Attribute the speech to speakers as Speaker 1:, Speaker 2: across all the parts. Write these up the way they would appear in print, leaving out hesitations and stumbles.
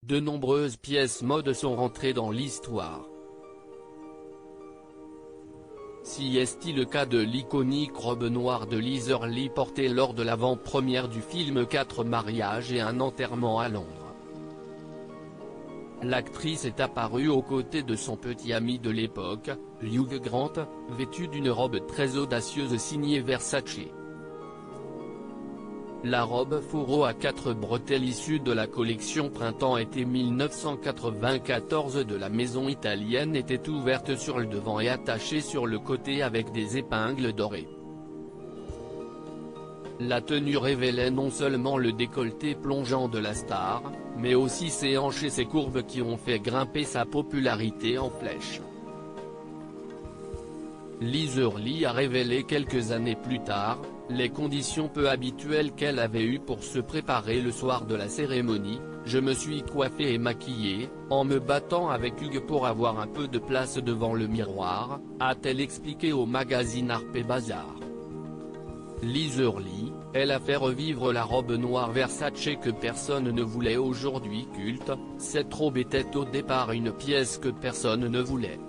Speaker 1: de nombreuses pièces mode sont rentrées dans l'histoire. Si est-il le cas de l'iconique robe noire de Liz Hurley portée lors de l'avant-première du film 4 mariages et un enterrement à Londres. L'actrice est apparue aux côtés de son petit ami de l'époque, Hugh Grant, vêtue d'une robe très audacieuse signée Versace. La robe fourreau à 4 bretelles issue de la collection Printemps-été 1994 de la maison italienne était ouverte sur le devant et attachée sur le côté avec des épingles dorées. La tenue révélait non seulement le décolleté plongeant de la star, mais aussi ses hanches et ses courbes qui ont fait grimper sa popularité en flèche. Liz Hurley a révélé quelques années plus tard, les conditions peu habituelles qu'elle avait eues pour se préparer le soir de la cérémonie. « Je me suis coiffée et maquillée, en me battant avec Hugh pour avoir un peu de place devant le miroir », a-t-elle expliqué au magazine Harper's Bazaar. Liz Hurley, elle a fait revivre la robe noire Versace que personne ne voulait aujourd'hui culte. Cette robe était au départ une pièce que personne ne voulait.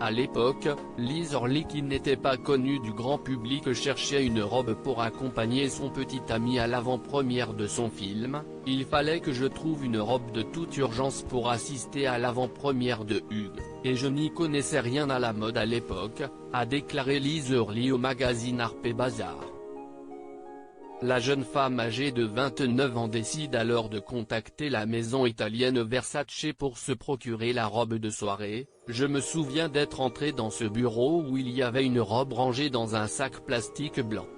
Speaker 1: À l'époque, Liz Hurley qui n'était pas connue du grand public cherchait une robe pour accompagner son petit ami à l'avant-première de son film. « Il fallait que je trouve une robe de toute urgence pour assister à l'avant-première de Hugh, et je n'y connaissais rien à la mode à l'époque », a déclaré Liz Hurley au magazine Harper's Bazaar. La jeune femme âgée de 29 ans décide alors de contacter la maison italienne Versace pour se procurer la robe de soirée. « Je me souviens d'être entrée dans ce bureau où il y avait une robe rangée dans un sac plastique blanc.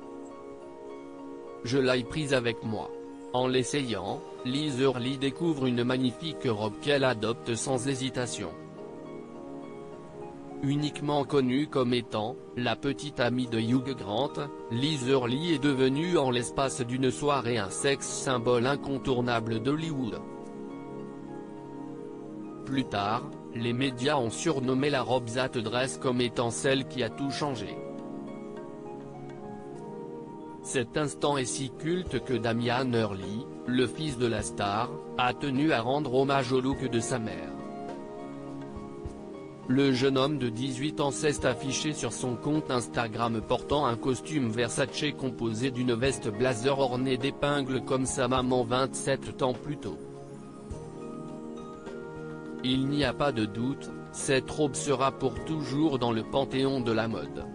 Speaker 1: Je l'ai prise avec moi. En l'essayant, Liz Hurley découvre une magnifique robe qu'elle adopte sans hésitation. » Uniquement connue comme étant « la petite amie de Hugh Grant », Liz Hurley est devenue en l'espace d'une soirée un sex symbole incontournable d'Hollywood. Plus tard, les médias ont surnommé la robe That Dress comme étant celle qui a tout changé. Cet instant est si culte que Damian Hurley, le fils de la star, a tenu à rendre hommage au look de sa mère. Le jeune homme de 18 ans s'est affiché sur son compte Instagram portant un costume Versace composé d'une veste blazer ornée d'épingles comme sa maman 27 ans plus tôt. Il n'y a pas de doute, cette robe sera pour toujours dans le panthéon de la mode.